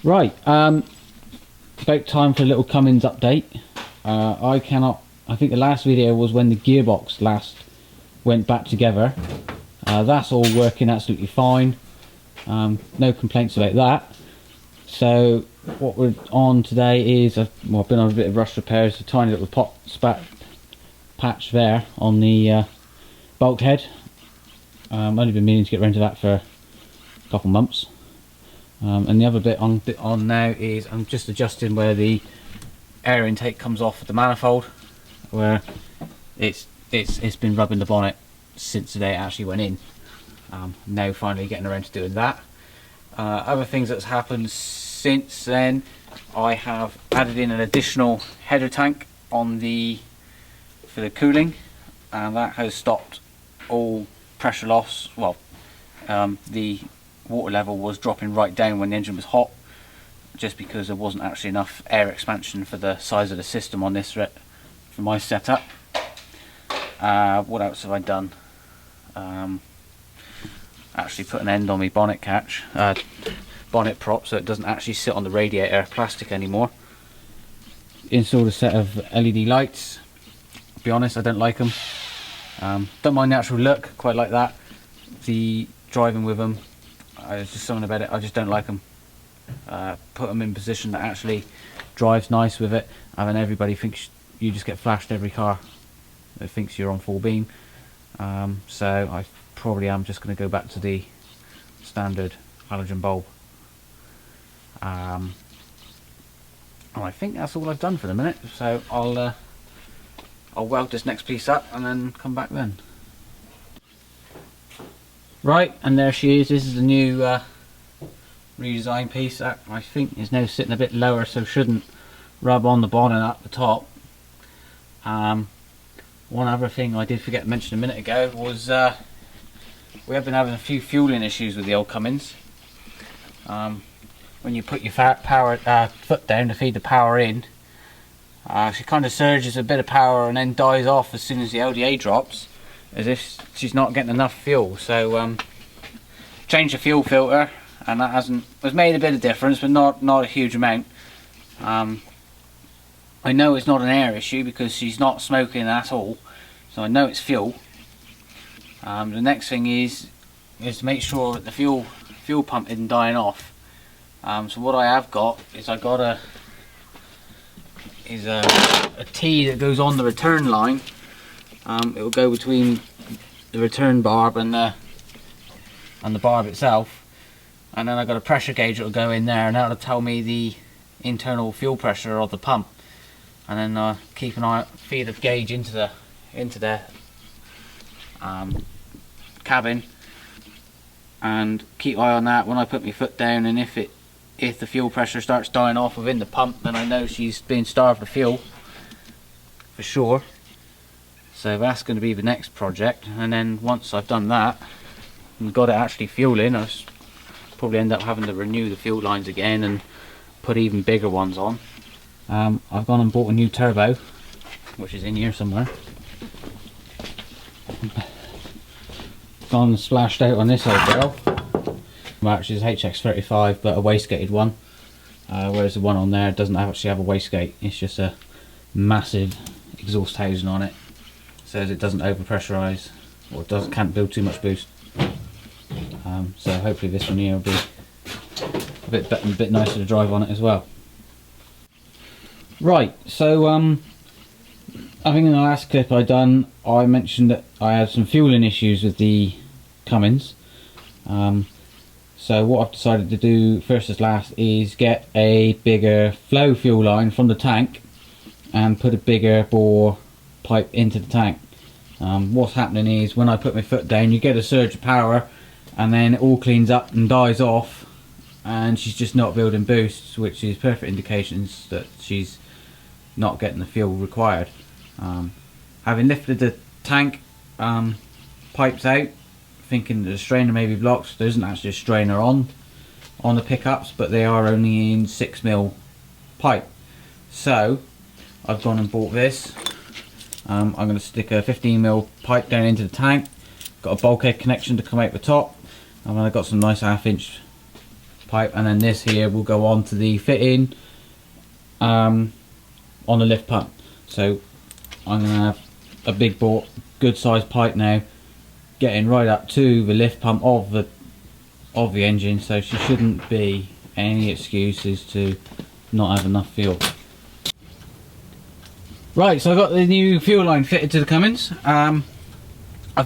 Right, about time for a little Cummins update. I think the last video was when the gearbox last went back together. That's all working absolutely fine. No complaints about that. So what we're on today is, I've been on a bit of rush repairs, a tiny little pot spat patch there on the bulkhead. Only been meaning to get around to that for a couple months. And the other bit on now is I'm just adjusting where the air intake comes off the manifold, where it's been rubbing the bonnet since the day it actually went in. Now finally getting around to doing that. Other things that's happened since then, I have added in an additional header tank on for the cooling, and that has stopped all pressure loss. Well, the water level was dropping right down when the engine was hot, just because there wasn't actually enough air expansion for the size of the system on this for my setup. What else have I done? Actually put an end on my bonnet catch, bonnet prop, so it doesn't actually sit on the radiator plastic anymore. Installed a set of LED lights. To be honest, I don't like them. Don't mind the actual look, quite like that. The driving with them, there's just something about it, I just don't like them. Put them in position that actually drives nice with it, and then everybody thinks you just get flashed every car that thinks you're on full beam. So I probably am just going to go back to the standard halogen bulb. And I think that's all I've done for the minute, so I'll weld this next piece up and then come back then. Right, and there she is. This is the new redesign piece that I think is now sitting a bit lower, so shouldn't rub on the bonnet at the top. One other thing I did forget to mention a minute ago was we have been having a few fueling issues with the old Cummins. When you put your foot down to feed the power in, she kind of surges a bit of power and then dies off as soon as the LDA drops, as if she's not getting enough fuel. So changed the fuel filter, and that has made a bit of difference, but not a huge amount. I know it's not an air issue because she's not smoking at all, so I know it's fuel. The next thing is to make sure that the fuel pump isn't dying off. So what I have got is a T that goes on the return line. It will go between the return barb and the barb itself, and then I've got a pressure gauge that will go in there, and that will tell me the internal fuel pressure of the pump. And then keep an eye, feed the gauge into the cabin, and keep eye on that when I put my foot down. And if the fuel pressure starts dying off within the pump, then I know she's being starved for fuel for sure. So that's going to be the next project. And then once I've done that and got it actually fueling, I'll probably end up having to renew the fuel lines again and put even bigger ones on. I've gone and bought a new turbo, which is in here somewhere. Gone and splashed out on this old girl, which is HX35, but a wastegated one, whereas the one on there doesn't actually have a wastegate. It's just a massive exhaust housing on it, so it doesn't overpressurize or can't build too much boost. So hopefully this one here will be a bit better, a bit nicer to drive on it as well. Right, so I think in the last clip I mentioned that I had some fueling issues with the Cummins. So what I've decided to do first as last is get a bigger flow fuel line from the tank and put a bigger bore pipe into the tank. What's happening is when I put my foot down, you get a surge of power and then it all cleans up and dies off, and she's just not building boosts, which is perfect indications that she's not getting the fuel required. Having lifted the tank pipes out, thinking that the strainer may be blocked, there isn't actually a strainer on the pickups, but they are only in 6mm pipe. So I've gone and bought this. I'm going to stick a 15mm pipe down into the tank, got a bulkhead connection to come out the top, and then I've got some nice 1/2 inch pipe, and then this here will go on to the fitting on the lift pump. So I'm going to have a big bore, good sized pipe now getting right up to the lift pump of the engine, so she shouldn't be any excuses to not have enough fuel. Right, so I've got the new fuel line fitted to the Cummins. I've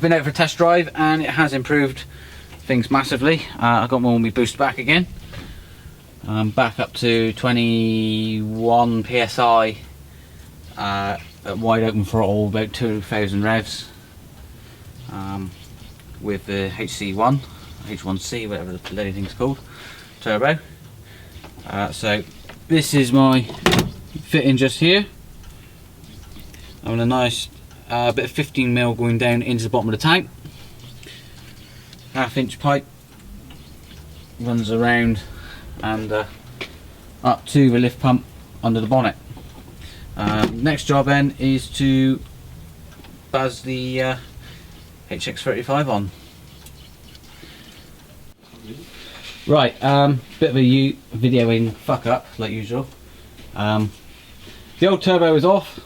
been out for a test drive and it has improved things massively. I got my boost back again, back up to 21 psi at wide open throttle, about 2000 revs, with the HC1, H1C, whatever the bloody thing's called, turbo. So this is my fitting just here. I'm on a nice bit of 15mm going down into the bottom of the tank. 1/2 inch pipe runs around and up to the lift pump under the bonnet. Next job then is to buzz the HX35 on. Right, bit of a videoing fuck up like usual. The old turbo is off.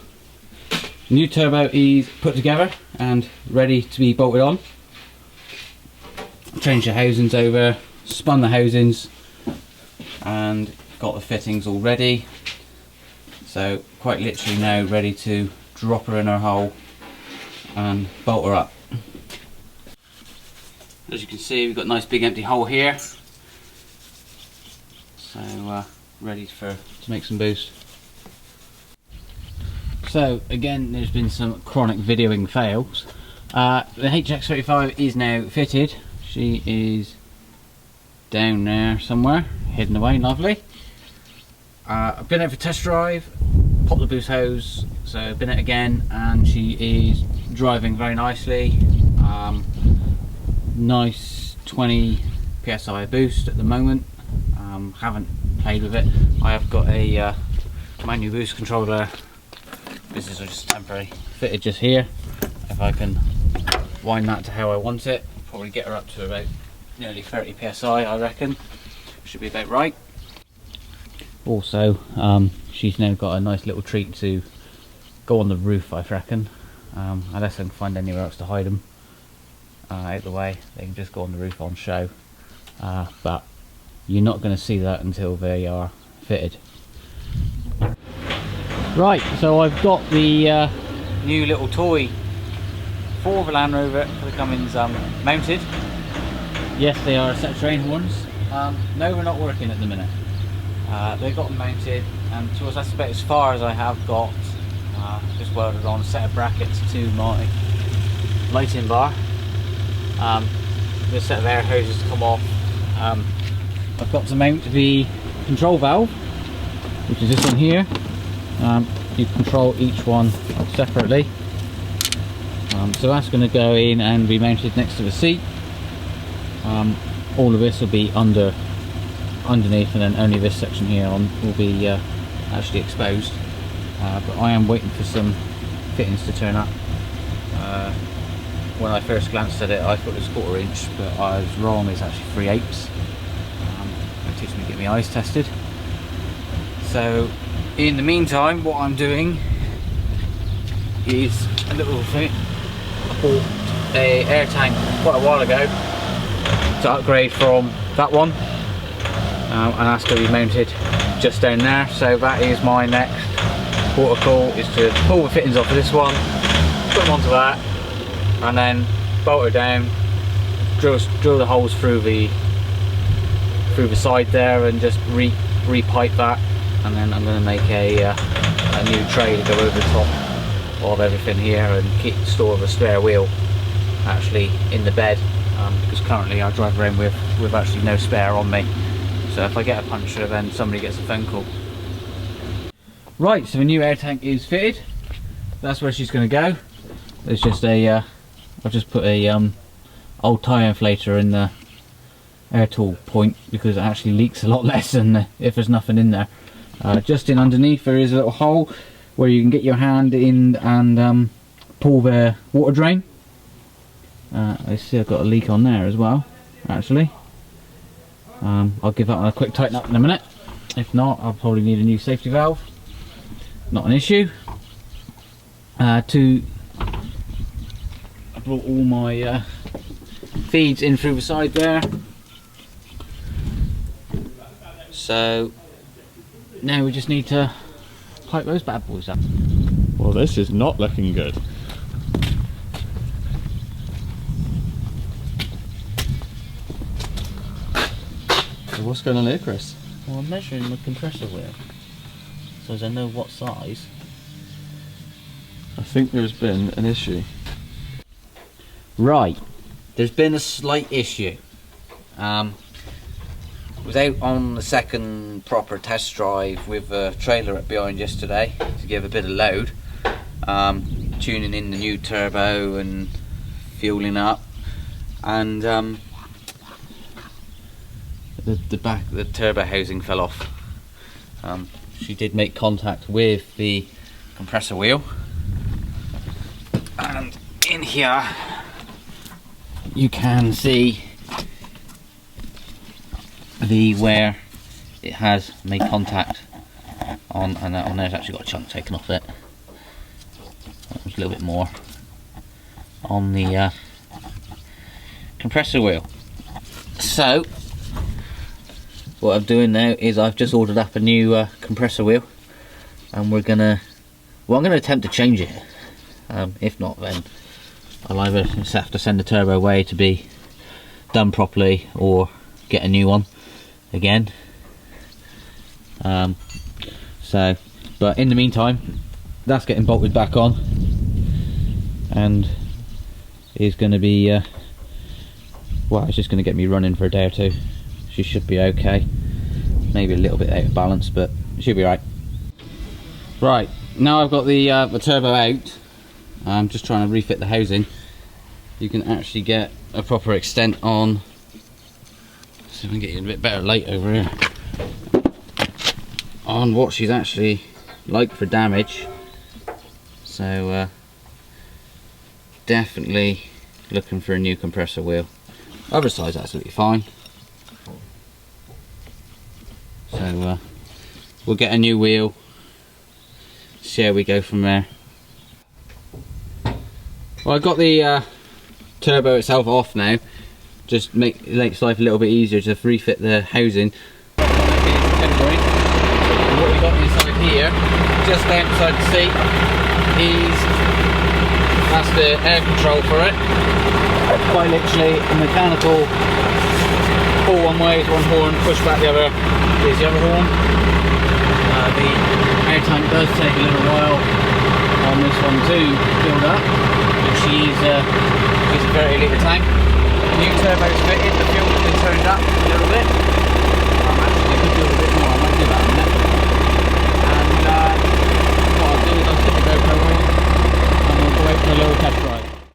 New turbo is put together and ready to be bolted on. Changed the housings over, spun the housings, and got the fittings all ready. So quite literally now ready to drop her in her hole and bolt her up. As you can see, we've got a nice big empty hole here. So ready to make some boost. So again, there's been some chronic videoing fails. The HX35 is now fitted. She is down there somewhere, hidden away, lovely. I've been out for a test drive, popped the boost hose, so I've been out again, and she is driving very nicely. Nice 20 psi boost at the moment. Haven't played with it. I have got a manual boost controller. This is just temporary, fitted just here. If I can wind that to how I want it, probably get her up to about nearly 30 psi, I reckon. Should be about right. Also, she's now got a nice little treat to go on the roof, I reckon. Unless I can find anywhere else to hide them out the way, they can just go on the roof on show. But you're not going to see that until they are fitted. Right, so I've got the new little toy for the Land Rover for the Cummins mounted. Yes, they are a set of train horns. No, we're not working at the minute. They've got them mounted, and to us that's about as far as I have got. Just welded on a set of brackets to my lighting bar. There's a set of air hoses to come off. I've got to mount the control valve, which is this one here. You control each one separately. So that's going to go in and be mounted next to the seat. All of this will be underneath, and then only this section here will be actually exposed. But I am waiting for some fittings to turn up. When I first glanced at it, I thought it was 1/4 inch, but I was wrong. It's actually 3/8. It teaches me to get my eyes tested. So in the meantime, what I'm doing is a little thing. I bought an air tank quite a while ago to upgrade from that one, and that's going to be mounted just down there. So that is my next protocol, is to pull the fittings off of this one, put them onto that, and then bolt her down, drill the holes through the side there, and just re-pipe that. And then I'm going to make a new tray to go over the top of everything here, and keep store of a spare wheel actually in the bed, because currently I drive around with actually no spare on me. So if I get a puncture, then somebody gets a phone call. Right, so the new air tank is fitted. That's where she's going to go. There's just a I've just put a old tyre inflator in the air tool point, because it actually leaks a lot less than if there's nothing in there. Just in underneath there is a little hole where you can get your hand in and pull the water drain. I see I've got a leak on there as well, actually. I'll give that one a quick tighten up in a minute. If not, I'll probably need a new safety valve. Not an issue. I brought all my feeds in through the side there. So now we just need to pipe those bad boys up. Well, this is not looking good. So what's going on here, Chris? Well, I'm measuring the compressor wheel, so as I know what size. I think there's been an issue. Right, there's been a slight issue. Was out on the second proper test drive with a trailer up behind yesterday to give a bit of load, tuning in the new turbo and fueling up, and the turbo housing fell off. She did make contact with the compressor wheel, and in here you can see where it has made contact on, and on there's actually got a chunk taken off it. That was a little bit more on the compressor wheel. So what I'm doing now is I've just ordered up a new compressor wheel, and I'm gonna attempt to change it. If not, then I'll either just have to send the turbo away to be done properly or get a new one again. But in the meantime, that's getting bolted back on and is going to be well, it's just going to get me running for a day or two. She should be okay, maybe a little bit out of balance, but it should be right. Right, now I've got the turbo out, I'm just trying to refit the housing. You can actually get a proper extent on. See if I can get you a bit better light over here on what she's actually like for damage. So definitely looking for a new compressor wheel. Other side's absolutely fine. So we'll get a new wheel, see how we go from there. Well, I've got the turbo itself off now. Just makes life a little bit easier to refit the housing. Temporary. And what we got inside here, just outside the seat, that's the air control for it. Quite literally a mechanical, pull one way is one horn, push back the other is the other horn. The air tank does take a little while on this one to build up, which is a 30 litre tank. New turbo